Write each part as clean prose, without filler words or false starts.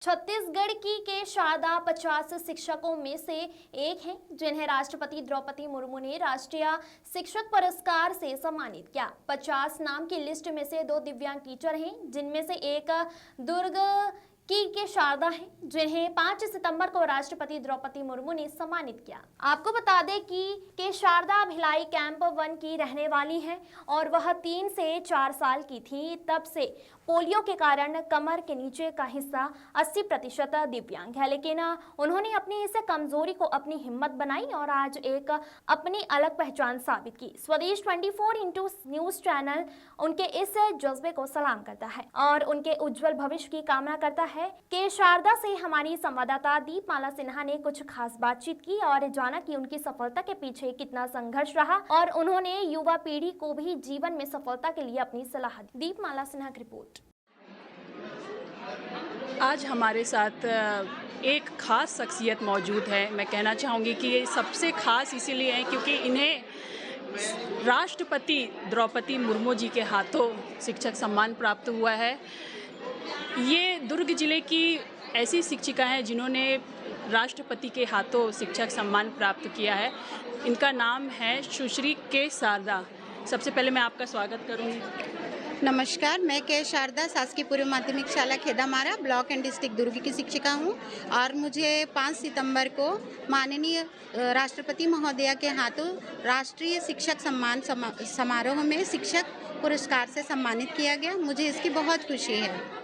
छत्तीसगढ़ की के शारदा 50 शिक्षकों में से एक हैं, जिन्हें राष्ट्रपति द्रौपदी मुर्मू ने राष्ट्रीय शिक्षक पुरस्कार से सम्मानित किया। 50 नाम की लिस्ट में से 2 दिव्यांग टीचर हैं, जिनमें से एक दुर्ग की के शारदा हैं, जिन्हें 5 सितंबर को राष्ट्रपति द्रौपदी मुर्मू ने सम्मानित किया। आपको बता दें कि के शारदा भिलाई कैंप 1 की रहने वाली है और वह 3 से 4 साल की थी। तब से पोलियो के कारण कमर के नीचे का हिस्सा 80% दिव्यांग है, लेकिन उन्होंने अपनी इस कमजोरी को अपनी हिम्मत बनाई और आज एक अपनी अलग पहचान साबित की। स्वदेश 24x न्यूज चैनल उनके इस जज्बे को सलाम करता है और उनके उज्जवल भविष्य की कामना करता है। के शारदा से हमारी संवाददाता दीपमाला सिन्हा ने कुछ खास बातचीत की और जाना कि उनकी सफलता के पीछे कितना संघर्ष रहा और उन्होंने युवा पीढ़ी को भी जीवन में सफलता के लिए अपनी सलाह दी। दीपमाला सिन्हा की रिपोर्ट। आज हमारे साथ एक खास शख्सियत मौजूद है। मैं कहना चाहूँगी कि ये सबसे खास इसीलिए है क्योंकि इन्हें राष्ट्रपति द्रौपदी मुर्मू जी के हाथों शिक्षक सम्मान प्राप्त हुआ है। ये दुर्ग जिले की ऐसी शिक्षिका हैं जिन्होंने राष्ट्रपति के हाथों शिक्षक सम्मान प्राप्त किया है। इनका नाम है सुश्री के शारदा। सबसे पहले मैं आपका स्वागत करूँगी। नमस्कार, मैं के शारदा शासकीय पूर्व माध्यमिक शाला खेदामारा ब्लॉक एंड डिस्ट्रिक्ट दुर्ग की शिक्षिका हूँ और मुझे 5 सितंबर को माननीय राष्ट्रपति महोदया के हाथों राष्ट्रीय शिक्षक सम्मान समारोह में शिक्षक पुरस्कार से सम्मानित किया गया। मुझे इसकी बहुत खुशी है।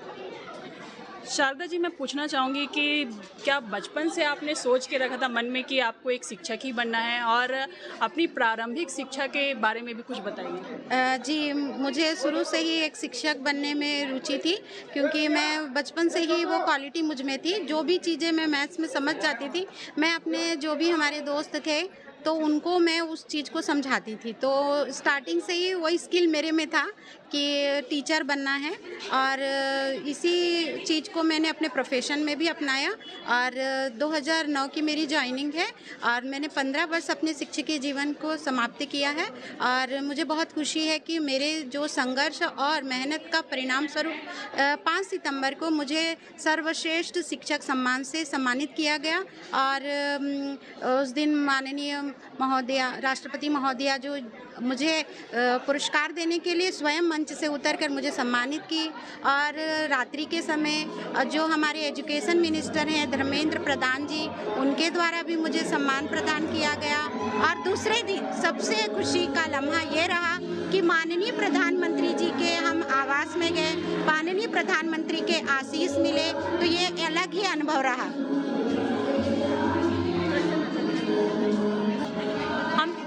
शारदा जी, मैं पूछना चाहूँगी कि क्या बचपन से आपने सोच के रखा था मन में कि आपको एक शिक्षक ही बनना है, और अपनी प्रारंभिक शिक्षा के बारे में भी कुछ बताइए। जी, मुझे शुरू से ही एक शिक्षक बनने में रुचि थी क्योंकि मैं बचपन से ही वो क्वालिटी मुझ में थी। जो भी चीज़ें मैं मैथ्स में समझ जाती थी, मैं अपने जो भी हमारे दोस्त थे तो उनको मैं उस चीज़ को समझाती थी। तो स्टार्टिंग से ही वही स्किल मेरे में था कि टीचर बनना है और इसी चीज़ को मैंने अपने प्रोफेशन में भी अपनाया। और 2009 की मेरी जॉइनिंग है और मैंने 15 वर्ष अपने शिक्षकीय जीवन को समाप्त किया है और मुझे बहुत खुशी है कि मेरे जो संघर्ष और मेहनत का परिणाम स्वरूप 5 सितंबर को मुझे सर्वश्रेष्ठ शिक्षक सम्मान से सम्मानित किया गया। और उस दिन माननीय महोदया राष्ट्रपति महोदया जो मुझे पुरस्कार देने के लिए स्वयं मंच से उतरकर मुझे सम्मानित की। और रात्रि के समय जो हमारे एजुकेशन मिनिस्टर हैं धर्मेंद्र प्रधान जी, उनके द्वारा भी मुझे सम्मान प्रदान किया गया। और दूसरे दिन सबसे खुशी का लम्हा ये रहा कि माननीय प्रधानमंत्री जी के हम आवास में गए, माननीय प्रधानमंत्री के आशीष मिले, तो ये अलग ही अनुभव रहा।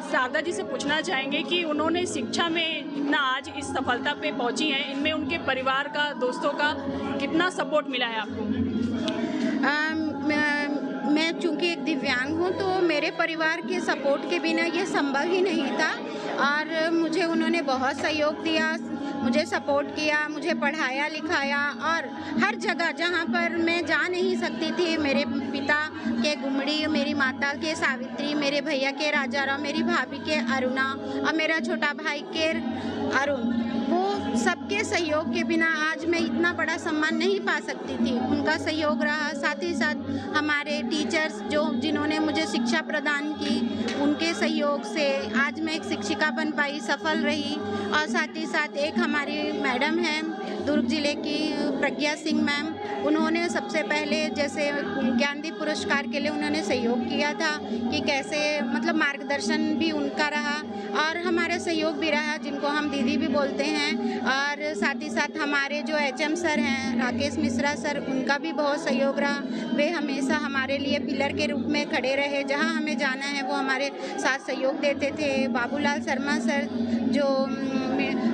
शारदा जी से पूछना चाहेंगे कि उन्होंने शिक्षा में इतना आज इस सफलता पे पहुंची हैं, इनमें उनके परिवार का, दोस्तों का कितना सपोर्ट मिला है आपको? मैं चूँकि एक दिव्यांग हूँ तो मेरे परिवार के सपोर्ट के बिना ये संभव ही नहीं था और मुझे उन्होंने बहुत सहयोग दिया, मुझे सपोर्ट किया, मुझे पढ़ाया लिखाया। और हर जगह जहाँ पर मैं जा नहीं सकती थी, मेरे पिता के गुमड़ी, मेरी माता के सावित्री, मेरे भैया के राजाराम, मेरी भाभी के अरुणा और मेरा छोटा भाई के अरुण, वो सबके सहयोग के बिना आज मैं इतना बड़ा सम्मान नहीं पा सकती थी। उनका सहयोग रहा, साथ ही साथ हमारे टीचर्स जिन्होंने मुझे शिक्षा प्रदान की, उनके सहयोग से आज मैं एक शिक्षिका बन पाई, सफल रही। और साथ ही साथ एक हमारी मैडम हैं दुर्ग जिले की प्रज्ञा सिंह मैम, उन्होंने सबसे पहले जैसे ज्ञानदीप पुरस्कार के लिए उन्होंने सहयोग किया था कि कैसे, मतलब मार्गदर्शन भी उनका रहा और हमारा सहयोग भी रहा, जिनको हम दीदी भी बोलते हैं। और साथ ही साथ हमारे जो HM सर हैं राकेश मिश्रा सर, उनका भी बहुत सहयोग रहा। वे हमेशा हमारे लिए पिलर के रूप में खड़े रहे, जहाँ हमें जाना है वो हमारे साथ सहयोग देते थे। बाबूलाल शर्मा सर जो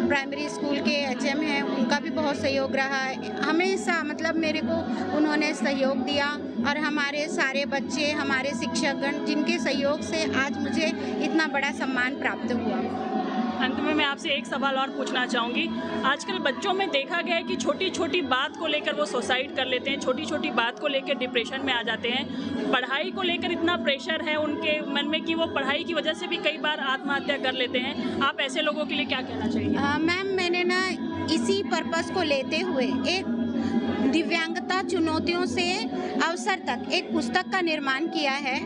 प्राइमरी स्कूल के HM हैं, उनका भी बहुत सहयोग रहा है हमेशा, मतलब मेरे को उन्होंने सहयोग दिया। और हमारे सारे बच्चे, हमारे शिक्षकगण, जिनके सहयोग से आज मुझे इतना बड़ा सम्मान प्राप्त हुआ। अंत में मैं आपसे एक सवाल और पूछना चाहूँगी। आजकल बच्चों में देखा गया है कि छोटी छोटी बात को लेकर वो सुसाइड कर लेते हैं, छोटी छोटी बात को लेकर डिप्रेशन में आ जाते हैं। पढ़ाई को लेकर इतना प्रेशर है उनके मन में कि वो पढ़ाई की वजह से भी कई बार आत्महत्या कर लेते हैं। आप ऐसे लोगों के लिए क्या कहना चाहिए? मैम, मैंने ना इसी पर्पस को लेते हुए एक दिव्यांगता चुनौतियों से अवसर तक एक पुस्तक का निर्माण किया है।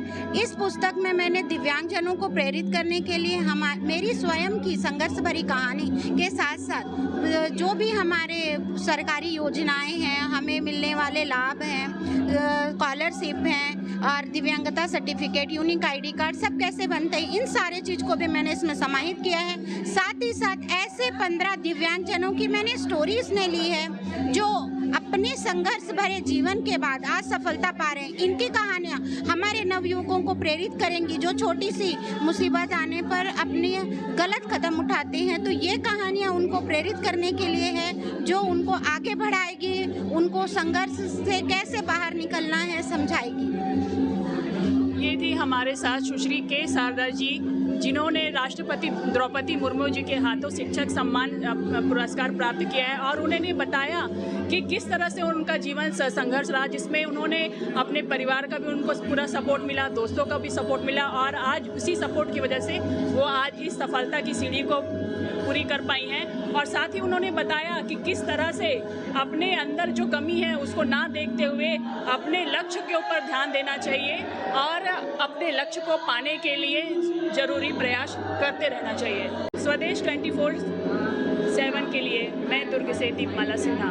इस पुस्तक में मैंने दिव्यांगजनों को प्रेरित करने के लिए मेरी स्वयं की संघर्ष भरी कहानी के साथ साथ जो भी हमारे सरकारी योजनाएं हैं, हमें मिलने वाले लाभ हैं, स्कॉलरशिप हैं और दिव्यांगता सर्टिफिकेट, यूनिक आईडी कार्ड सब कैसे बनते हैं, इन सारे चीज़ को भी मैंने इसमें समाहित किया है। साथ ही साथ ऐसे 15 दिव्यांगजनों की मैंने स्टोरीज ने ली है जो अपने संघर्ष भरे जीवन के बाद आज सफलता पा रहे हैं। इनकी कहानियाँ हमारे नवयुवकों को प्रेरित करेंगी जो छोटी सी मुसीबत आने पर अपने गलत कदम उठाते हैं। तो ये कहानियाँ उनको प्रेरित करने के लिए है, जो उनको आगे बढ़ाएगी, उनको संघर्ष से कैसे बाहर निकलना है समझाएगी। ये थी हमारे साथ सुश्री के शारदा जी, जिन्होंने राष्ट्रपति द्रौपदी मुर्मू जी के हाथों शिक्षक सम्मान पुरस्कार प्राप्त किया है और उन्होंने बताया कि किस तरह से उनका जीवन संघर्ष रहा, जिसमें उन्होंने अपने परिवार का भी उनको पूरा सपोर्ट मिला, दोस्तों का भी सपोर्ट मिला और आज उसी सपोर्ट की वजह से वो आज इस सफलता की सीढ़ी को पूरी कर पाई हैं। और साथ ही उन्होंने बताया कि किस तरह से अपने अंदर जो कमी है उसको ना देखते हुए अपने लक्ष्य के ऊपर ध्यान देना चाहिए और अपने लक्ष्य को पाने के लिए जरूरी प्रयास करते रहना चाहिए। स्वदेश 24/7 के लिए मैं दुर्ग से दीपमाला सिन्हा।